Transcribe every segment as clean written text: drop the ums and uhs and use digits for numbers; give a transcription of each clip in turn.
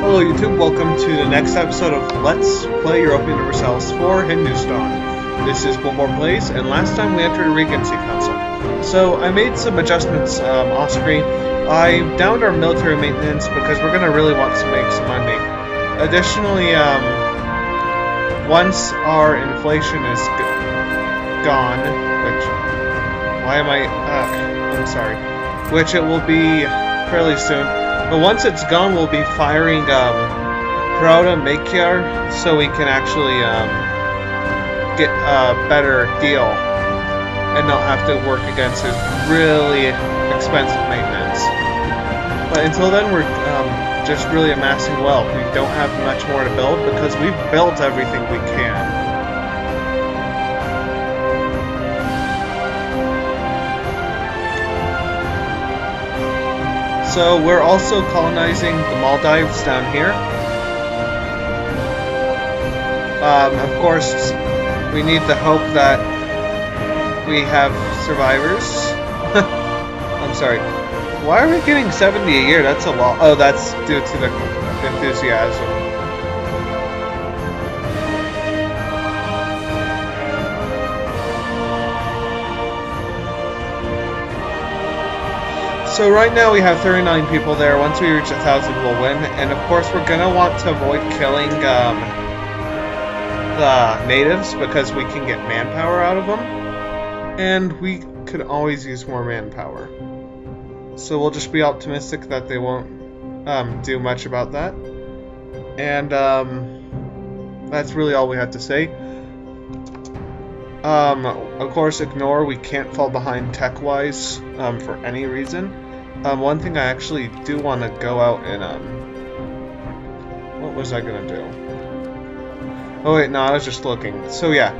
Hello YouTube, welcome to the next episode of Let's Play Europa Universalis IV Hindustan. This is BulborbPlays, and last time we entered a Regency console. So I made some adjustments off screen. I downed our military maintenance because we're going to really want to make some money. Additionally, once our inflation is gone, which, I'm sorry, which it will be fairly soon. But once it's gone, we'll be firing Prauda Makyar so we can actually get a better deal and not have to work against his really expensive maintenance. But until then, we're just really amassing wealth. We don't have much more to build because we've built everything we can. So we're also colonizing the Maldives down here. Of course, we need the hope that we have survivors. I'm sorry. Why are we getting 70 a year? That's a lot. Oh, that's due to the enthusiasm. So right now we have 39 people there. Once we reach 1,000 we'll win. And of course we're going to want to avoid killing the natives because we can get manpower out of them. And we could always use more manpower. So we'll just be optimistic that they won't do much about that. And that's really all we have to say. Of course, ignore we can't fall behind tech-wise for any reason. One thing I actually do want to go out and, what was I gonna do? Oh wait, no, I was just looking. So yeah,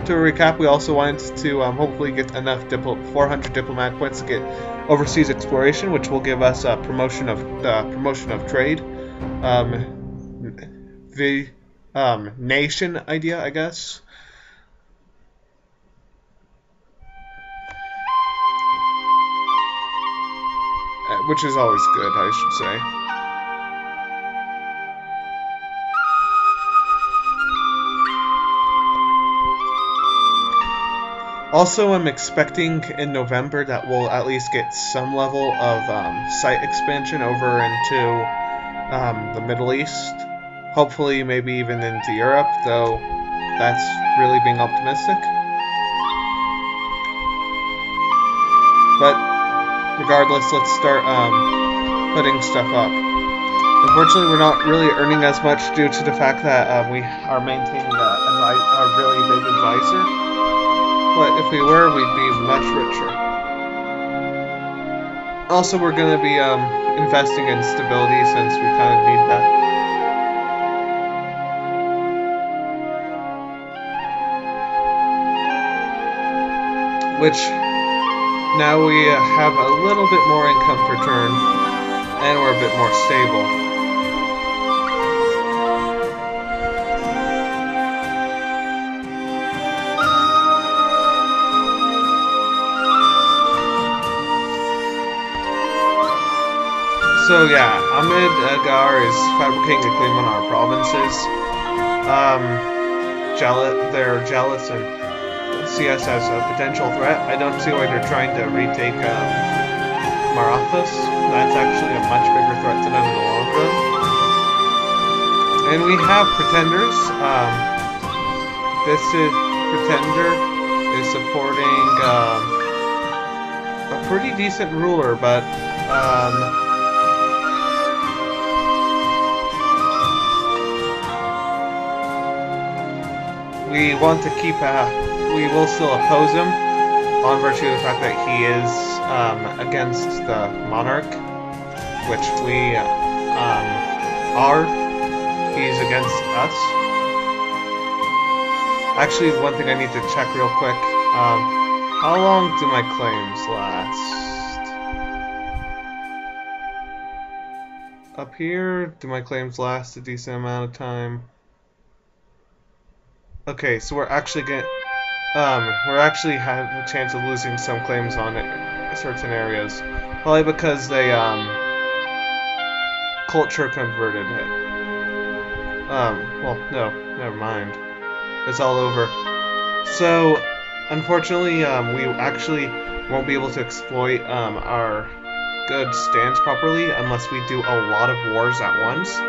to recap, we also wanted to hopefully get enough 400 diplomat points to get overseas exploration, which will give us a promotion of trade. The nation idea, I guess. Which is always good, I should say. Also, I'm expecting in November that we'll at least get some level of site expansion over into the Middle East. Hopefully, maybe even into Europe, though that's really being optimistic. But regardless, let's start putting stuff up. Unfortunately, we're not really earning as much due to the fact that we are maintaining a really big advisor. But if we were, we'd be much richer. Also, we're going to be investing in stability since we kind of need that. Which, now we have a little bit more income per turn, and we're a bit more stable. So yeah, Agar is fabricating a claim on our provinces. They're jealous and see us as a potential threat. I don't see why they're trying to retake Marathas. That's actually a much bigger threat to them in the long run. And we have pretenders. Pretender is supporting a pretty decent ruler, but we want to keep we will still oppose him on virtue of the fact that he is against the monarch, which we are. He's against us. Actually, one thing I need to check real quick. How long do my claims last? Up here, do my claims last a decent amount of time? Okay, so we're actually have a chance of losing some claims on certain areas. Probably because they culture converted it. Well, no, never mind. It's all over. So, unfortunately, we actually won't be able to exploit our good stands properly unless we do a lot of wars at once,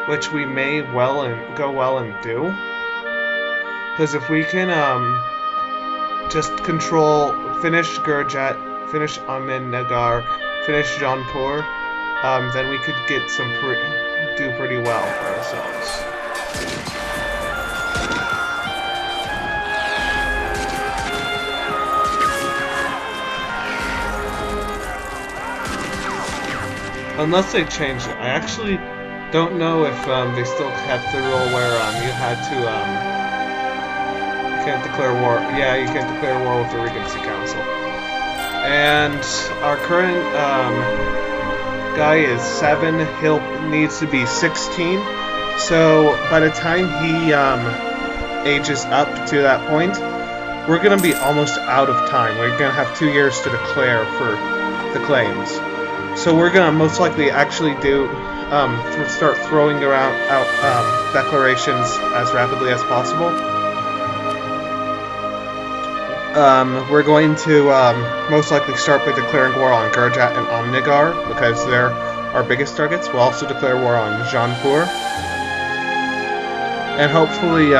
which we may go well and do. Because if we can just finish Gurjat, finish Nagar, finish Jaunpur, then we could get do pretty well for ourselves. Unless they changed it. I actually don't know if they still kept the rule where you had to you can't declare war. Yeah, you can't declare war with the Regency Council. And our current guy is 7. He needs to be 16. So by the time he ages up to that point, we're gonna be almost out of time. We're gonna have 2 years to declare for the claims. So we're gonna most likely actually start throwing out declarations as rapidly as possible. We're going to most likely start by declaring war on Gurjat and Omnigar because they're our biggest targets. We'll also declare war on Jaunpur, and hopefully,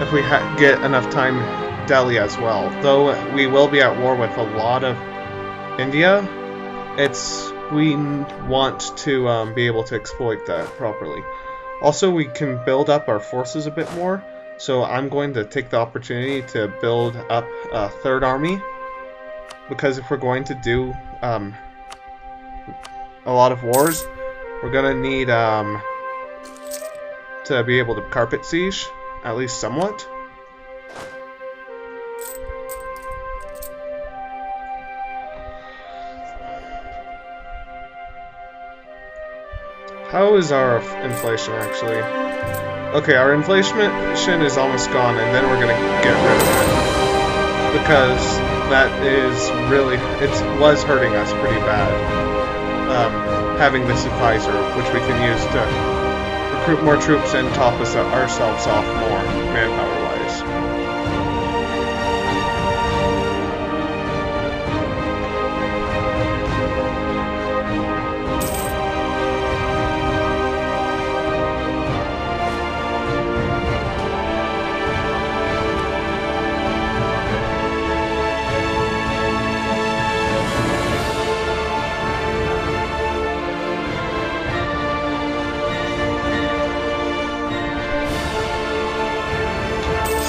if we get enough time, Delhi as well. Though we will be at war with a lot of India. We want to be able to exploit that properly. Also, we can build up our forces a bit more, so I'm going to take the opportunity to build up a 3rd army, because if we're going to do a lot of wars, we're going to need to be able to carpet siege, at least somewhat. How is our inflation, actually? Okay, our inflation is almost gone, and then we're gonna get rid of it. Because that is really... it was hurting us pretty bad. Having this advisor, which we can use to recruit more troops and top ourselves off more, manpower-wise.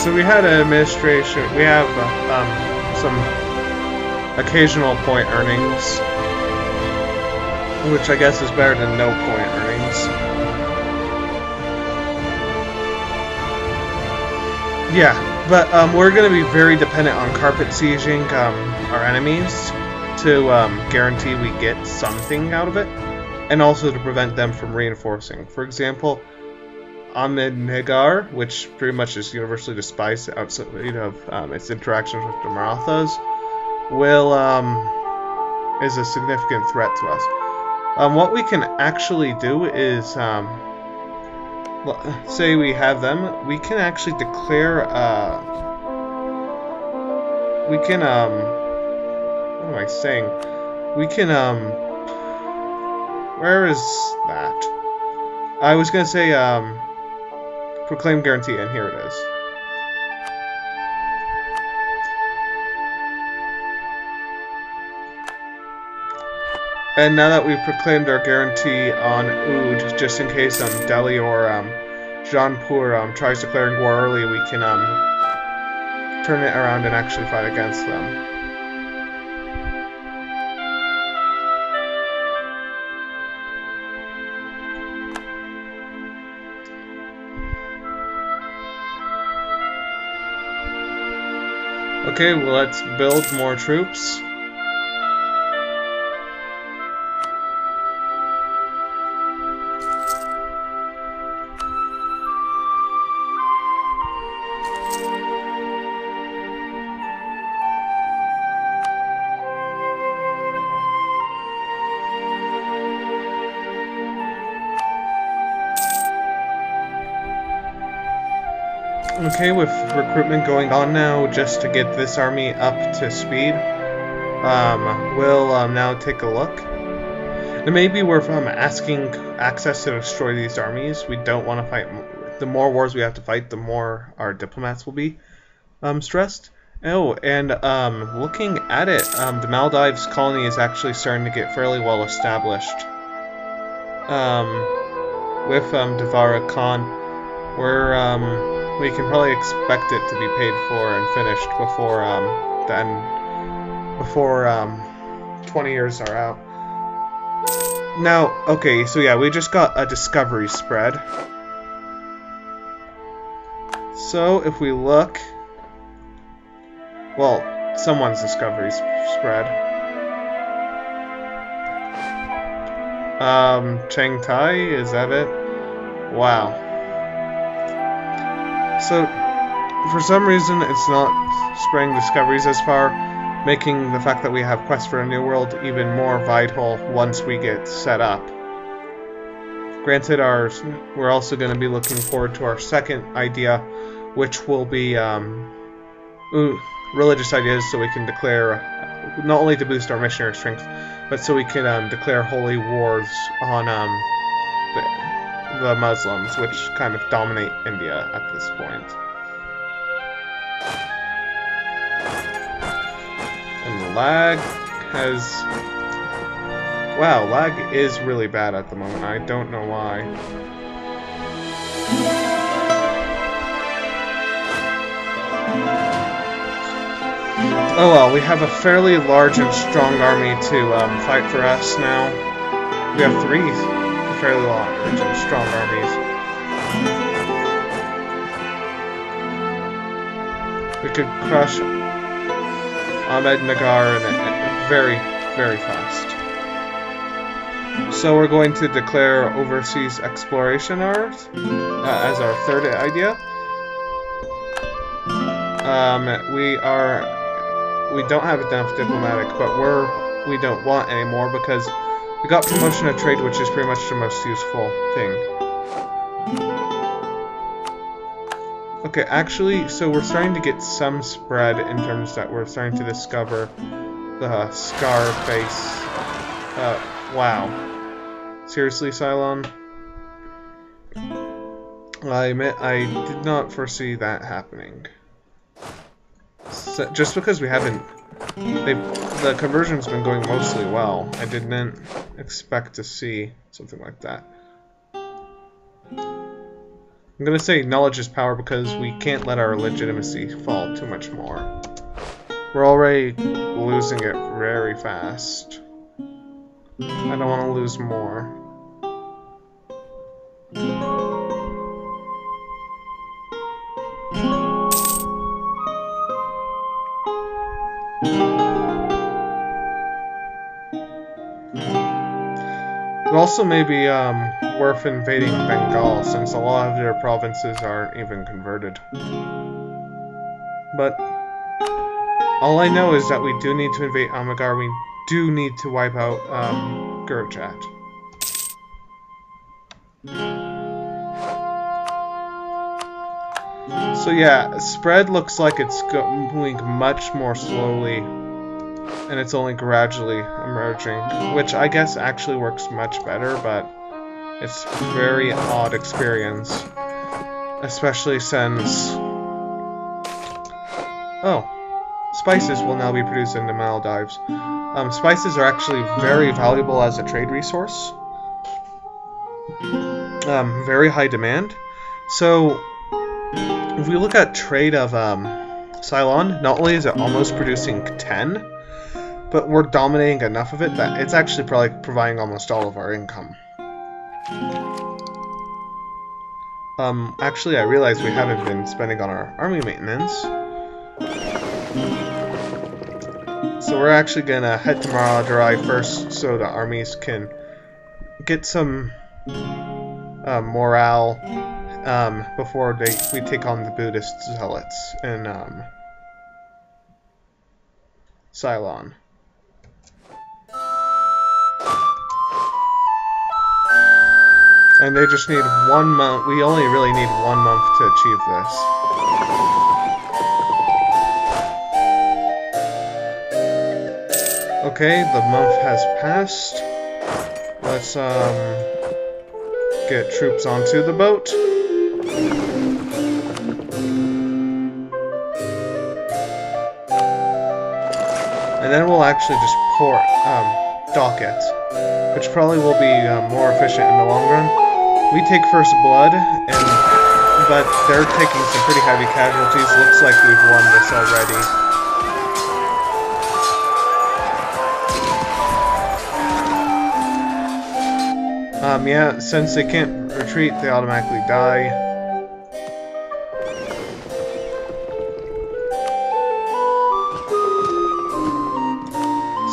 So we had an administration, we have some occasional point earnings, which I guess is better than no point earnings. Yeah, but we're going to be very dependent on carpet sieging our enemies to guarantee we get something out of it, and also to prevent them from reinforcing. For example, Nagar, which pretty much is universally despised outside of its interactions with the Marathas, is a significant threat to us. What we can actually do is, say we have them, we can actually declare, we can, what am I saying? We can, where is that? I was gonna say, proclaim guarantee, and here it is. And now that we've proclaimed our guarantee on Oud, just in case Delhi or Jaunpur tries declaring war early, we can turn it around and actually fight against them. Okay, well, let's build more troops. Okay, with recruitment going on now, just to get this army up to speed, we'll now take a look. It may be worth asking access to destroy these armies. We don't want to fight. The more wars we have to fight, the more our diplomats will be stressed. Oh, and looking at it, the Maldives colony is actually starting to get fairly well established. With Devara Khan, we can probably expect it to be paid for and finished before 20 years are out. Now, okay, so yeah, we just got a discovery spread. So if we look, well, someone's discovery spread. Chang Tai, is that it? Wow. So, for some reason, it's not spreading discoveries as far, making the fact that we have Quest for a New World even more vital once we get set up. Granted, we're also going to be looking forward to our second idea, which will be religious ideas, so we can declare, not only to boost our missionary strength, but so we can declare holy wars on the Muslims, which kind of dominate India at this point. And the lag has... Wow, lag is really bad at the moment. I don't know why. Oh well, we have a fairly large and strong army to fight for us now. We have 3 fairly large and strong armies. We could crush Ahmednagar very, very fast. So we're going to declare overseas exploration as our third idea. We don't have enough diplomatic, but we don't want any more because we got promotion of trade, which is pretty much the most useful thing. Okay, actually, so we're starting to get some spread in terms that we're starting to discover the Scarface. Wow. Seriously, Cylon? I admit, I did not foresee that happening. So, just because we haven't... the conversion's been going mostly well. I didn't expect to see something like that. I'm gonna say knowledge is power because we can't let our legitimacy fall too much more. We're already losing it very fast. I don't want to lose more. It also may be worth invading Bengal, since a lot of their provinces aren't even converted. But all I know is that we do need to invade Amagar. We do need to wipe out Gurjat. So yeah, spread looks like it's going much more slowly, and it's only gradually emerging, which I guess actually works much better, but it's a very odd experience, especially since... Oh, spices will now be produced in the Maldives. Spices are actually very valuable as a trade resource. Very high demand. So, if we look at trade of Cylon, not only is it almost producing 10, but we're dominating enough of it that it's actually probably providing almost all of our income. Actually, I realize we haven't been spending on our army maintenance. So we're actually gonna head to Madurai first so the armies can get some morale before we take on the Buddhist zealots in Cylon. And they just need 1 month. We only really need 1 month to achieve this. Okay, the month has passed. Let's get troops onto the boat. And then we'll actually just dock it, which probably will be more efficient in the long run. We take first blood, but they're taking some pretty heavy casualties. Looks like we've won this already. Yeah, since they can't retreat, they automatically die.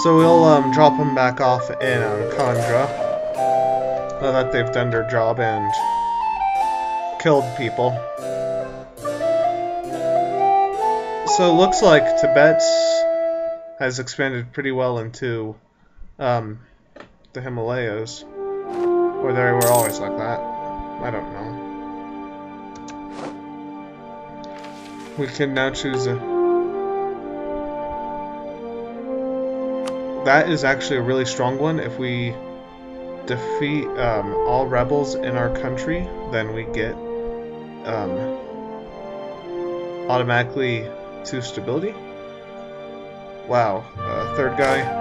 So we'll drop them back off in Kandra, now that they've done their job and killed people. So it looks like Tibet has expanded pretty well into the Himalayas. Or they were always like that. I don't know. We can now choose a... That is actually a really strong one. If we defeat all rebels in our country, then we get automatically 2 stability. Wow. Third guy.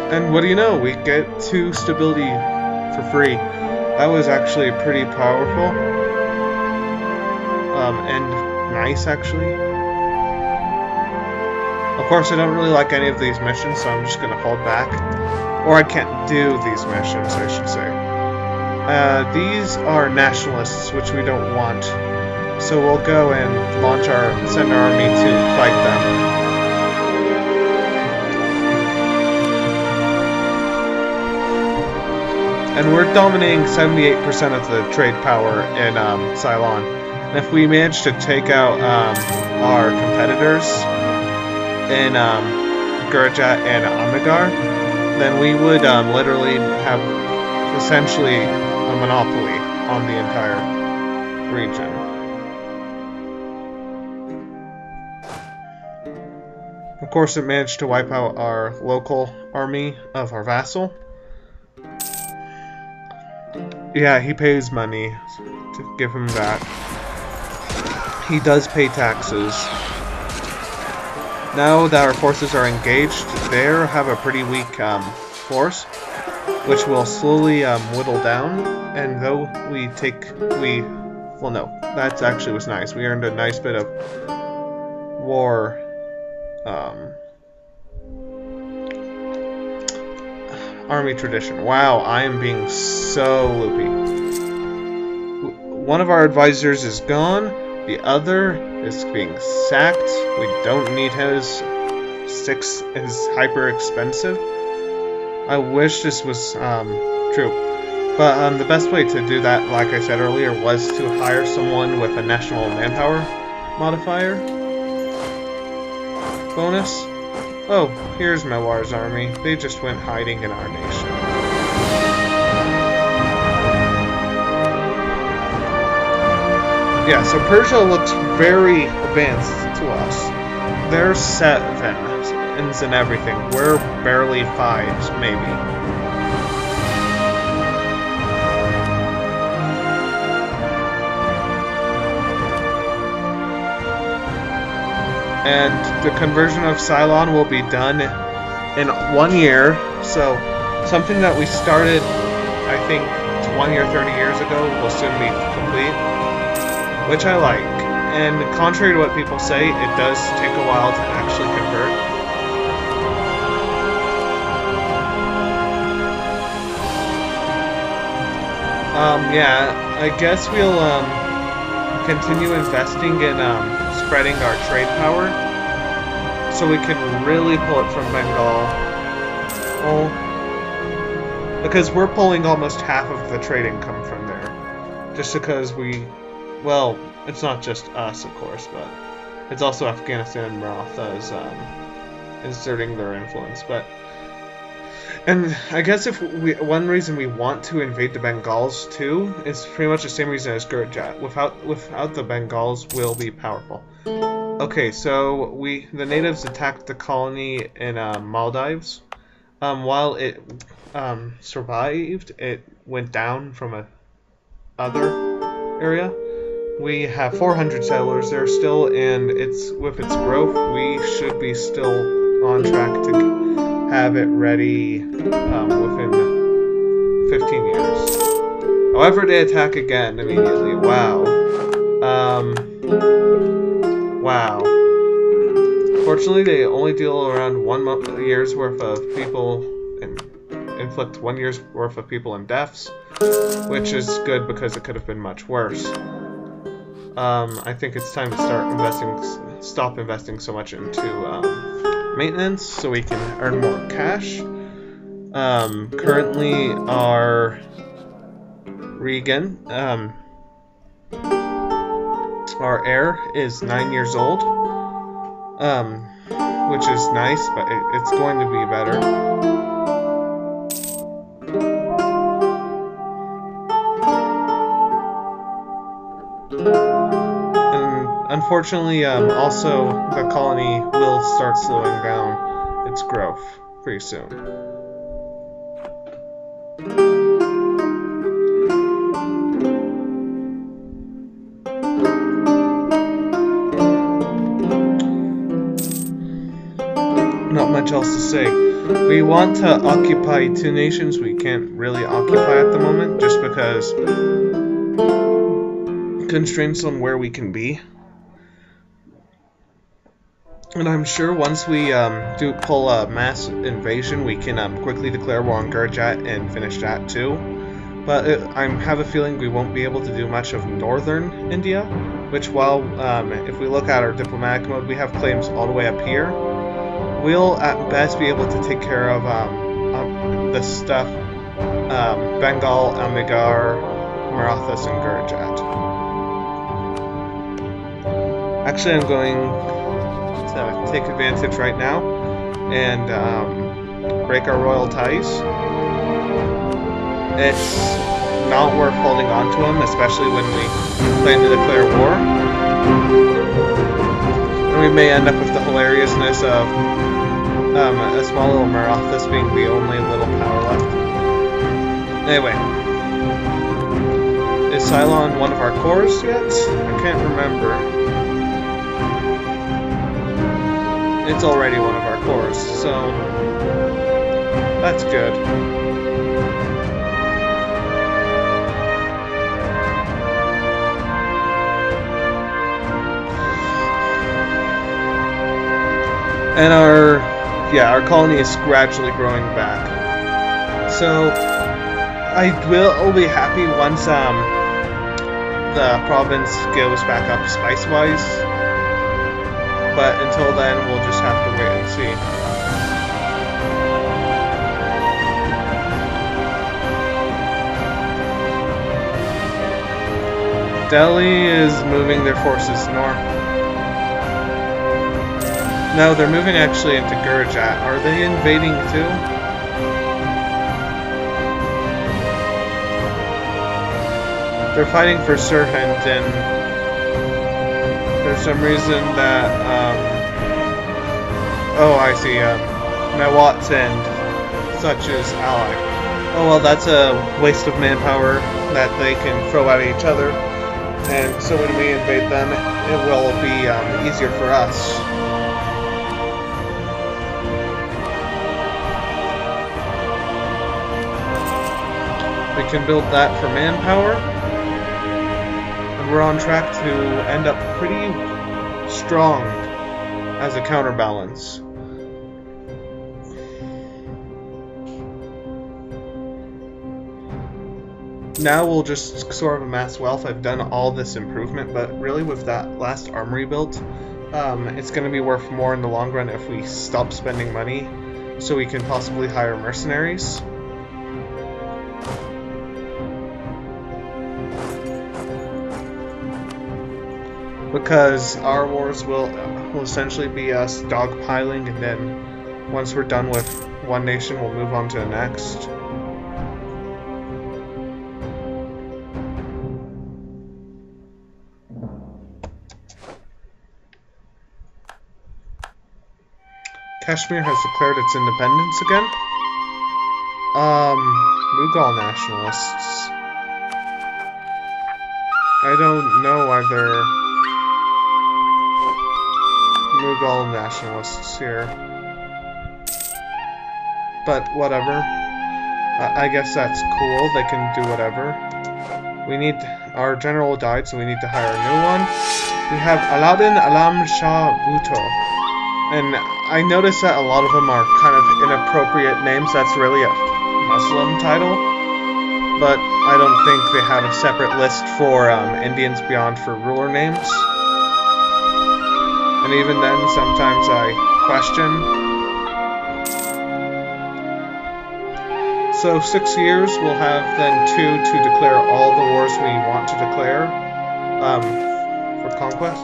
And what do you know? We get 2 stability for free. That was actually pretty powerful. And nice, actually. Of course, I don't really like any of these missions, so I'm just going to hold back. Or I can't do these missions, I should say. These are nationalists, which we don't want. So we'll go and send our army to fight them. And we're dominating 78% of the trade power in Ceylon. And if we manage to take out our competitors in Gurjat and Amagar, then we would literally have essentially a monopoly on the entire region. Of course, it managed to wipe out our local army of our vassal. Yeah, he pays money to give him that. He does pay taxes. Now that our forces are engaged, they have a pretty weak force, which will slowly whittle down. And though well, no, that actually was nice. We earned a nice bit of war. Army tradition. Wow, I am being so loopy. One of our advisors is gone. The other is being sacked. We don't need his 6 is hyper expensive. I wish this was true. But the best way to do that, like I said earlier, was to hire someone with a national manpower modifier bonus. Oh, here's Melwar's army. They just went hiding in our nation. Yeah, so Persia looks very advanced to us. They're 7s and everything. We're barely 5s, maybe. And the conversion of Ceylon will be done in 1 year. So something that we started, I think, 20 or 30 years ago will soon be complete, which I like. And contrary to what people say, it does take a while to actually convert. Yeah, I guess we'll continue investing in spreading our trade power, so we can really pull it from Bengal. Well, because we're pulling almost half of the trade income from there, just because well, it's not just us, of course, but it's also Afghanistan and Maratha is inserting their influence. But And I guess one reason we want to invade the Bengals too is pretty much the same reason as Gurjat. Without the Bengals, we'll be powerful. Okay, so the natives attacked the colony in Maldives. While it survived, it went down from a other area. We have 400 settlers there still, and with its growth, we should be still on track to have it ready within 15 years. However, they attack again immediately. Wow. Wow. Fortunately, they only deal around 1 year's worth of people and inflict 1 year's worth of people in deaths, which is good because it could have been much worse. I think it's time to stop investing so much into maintenance so we can earn more cash. Currently, our our heir is 9 years old, which is nice, but it's going to be better. Unfortunately, also, the colony will start slowing down its growth pretty soon. Not much else to say. We want to occupy 2 nations we can't really occupy at the moment, just because constraints on where we can be. And I'm sure once we do pull a mass invasion, we can quickly declare war on Gurjat and finish that too. But I have a feeling we won't be able to do much of northern India, which while if we look at our diplomatic mode, we have claims all the way up here. We'll at best be able to take care of the stuff, Bengal, Amagar, Marathas, and Gurjat. Actually, I'm going to take advantage right now and break our royal ties. It's not worth holding on to them, especially when we plan to declare war. And we may end up with the hilariousness of a small little Marathas being the only little power left. Anyway, is Cylon one of our cores yet? I can't remember. It's already one of our cores, so that's good. And our colony is gradually growing back. So I will be happy once the province goes back up spice-wise. But until then, we'll just have to wait and see. Delhi is moving their forces north. No, they're moving actually into Gurjat. Are they invading too? They're fighting for Sirhind, and there's some reason that, oh, I see, Mewats and such as ally. Oh, well, that's a waste of manpower that they can throw at each other, and so when we invade them, it will be easier for us. We can build that for manpower. We're on track to end up pretty strong as a counterbalance. Now we'll just sort of amass wealth. I've done all this improvement, but really with that last armory built, it's going to be worth more in the long run if we stop spending money so we can possibly hire mercenaries. Because our wars will essentially be us dogpiling, and then once we're done with one nation will move on to the next. Kashmir has declared its independence again. Mughal nationalists. I don't know why they're Mughal nationalists here. But whatever. I guess that's cool. They can do whatever. We need... Our general died, so we need to hire a new one. We have Aladdin Alam Shah Bhutto. And I noticed that a lot of them are kind of inappropriate names. That's really a Muslim title. But I don't think they have a separate list for Indians beyond for ruler names. And even then, sometimes I question. So 6 years, we'll have then 2 to declare all the wars we want to declare for conquest.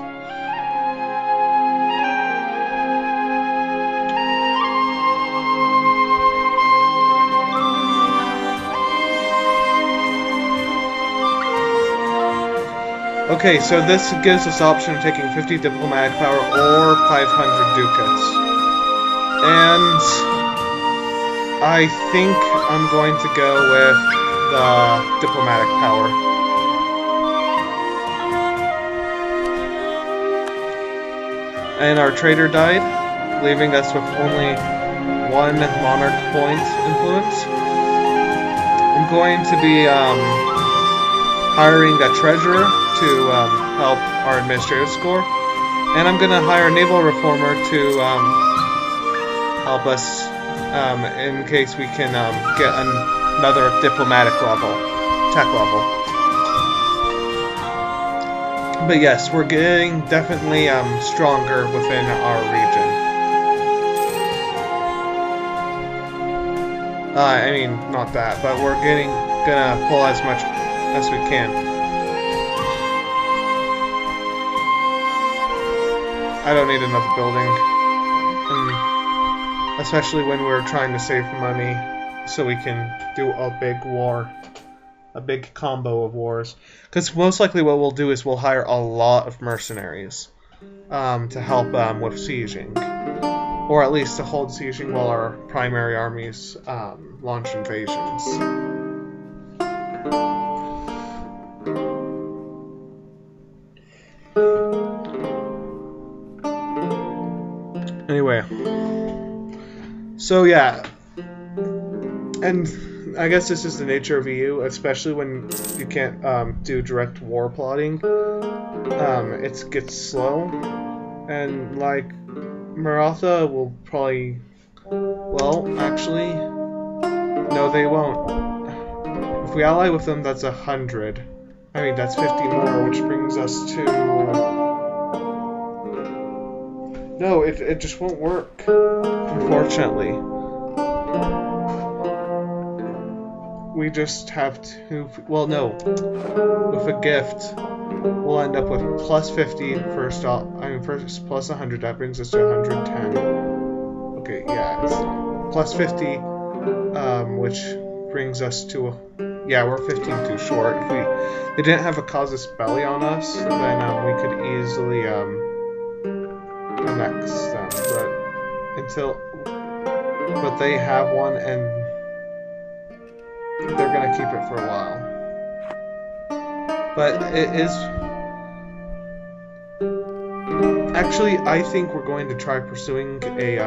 Okay, so this gives us the option of taking 50 diplomatic power or 500 ducats. And I think I'm going to go with the diplomatic power. And our trader died, leaving us with only 1 monarch point influence. I'm going to be hiring a treasurer to help our administrative score, and I'm going to hire a naval reformer to help us in case we can get another diplomatic level, tech level. But yes, we're getting definitely stronger within our region. I mean, not that, but we're gonna pull as much as we can. I don't need another building, and especially when we're trying to save money so we can do a big war, a big combo of wars. Because most likely what we'll do is we'll hire a lot of mercenaries to help with sieging, or at least to hold sieging while our primary armies launch invasions. Anyway, so yeah, and I guess this is the nature of EU, especially when you can't do direct war plotting. It gets slow, and like Maratha will probably, well, actually, no, they won't. If we ally with them, that's 100. I mean, that's 50 more, which brings us to. No, it just won't work, unfortunately. We just have to, well, no, with a gift, we'll end up with plus 50 first off, first plus 100, that brings us to 110. Okay, yeah, it's plus 50, which brings us to, yeah, we're 15 too short. If they didn't have a casus belli on us, then we could easily, annex them, but they have one, and they're gonna keep it for a while. But it is actually, I think we're going to try pursuing a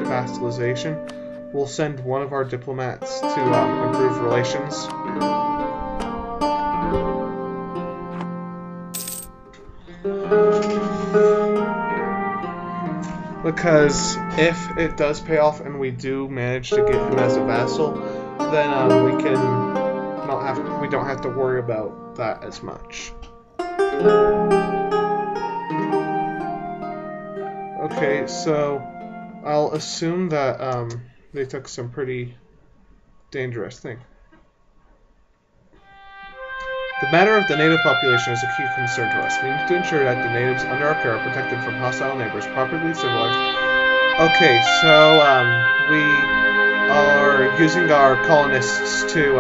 vassalization. We'll send one of our diplomats to improve relations. Because if it does pay off and we do manage to get him as a vassal, then we don't have to worry about that as much. Okay, so I'll assume that they took some pretty dangerous thing. The matter of the native population is a key concern to us. We need to ensure that the natives under our care are protected from hostile neighbors, properly civilized. Okay, so we are using our colonists to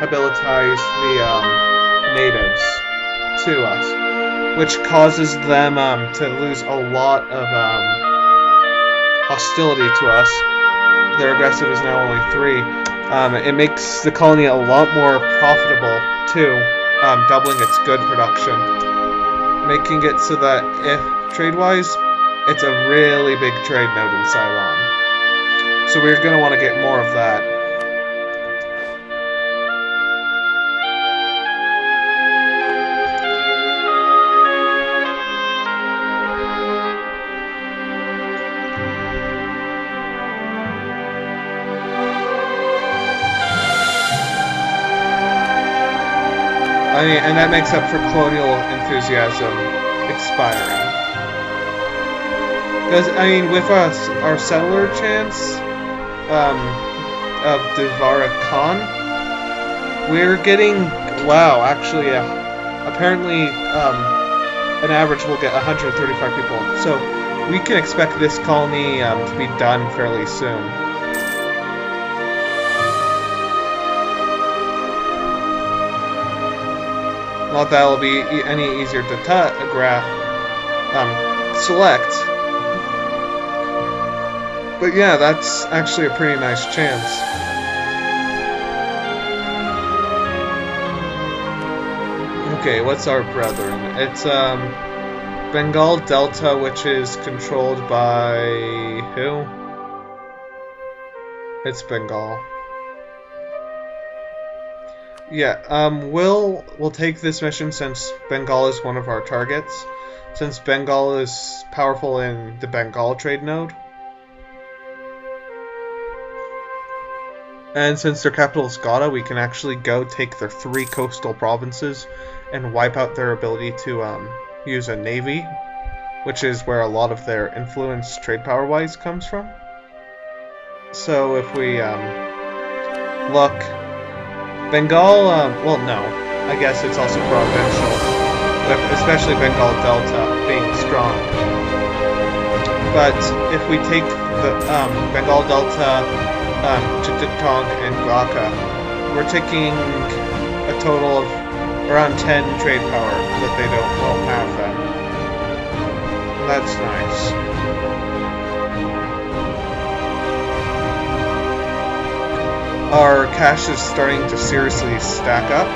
habilitize the natives to us, which causes them to lose a lot of hostility to us. Their aggressive is now only 3. It makes the colony a lot more profitable too, doubling its good production, making it so that if trade-wise, it's a really big trade node in Ceylon. So we're going to want to get more of that. And that makes up for colonial enthusiasm expiring. Because, with us, our settler chance of Devara Khan, we're getting, wow, actually, apparently, an average will get 135 people. So, we can expect this colony to be done fairly soon. Not that it'll be any easier to select. But yeah, that's actually a pretty nice chance. Okay, what's our brethren? It's Bengal Delta, which is controlled by who? It's Bengal. Yeah, we'll take this mission since Bengal is one of our targets. Since Bengal is powerful in the Bengal trade node. And since their capital is Gada, we can actually go take their 3 coastal provinces and wipe out their ability to use a navy, which is where a lot of their influence trade power-wise comes from. So if we look, Bengal, well no, I guess it's also provincial, especially Bengal Delta being strong. But if we take the Bengal Delta, Chittagong and Gwaka, we're taking a total of around 10 trade power that they won't have then. That's nice. Our cash is starting to seriously stack up,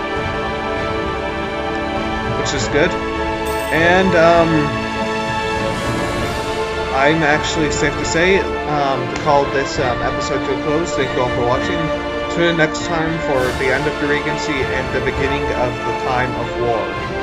which is good. And I'm actually safe to say to call this episode to a close. Thank you all for watching. Tune in next time for the end of the Regency and the beginning of the time of war.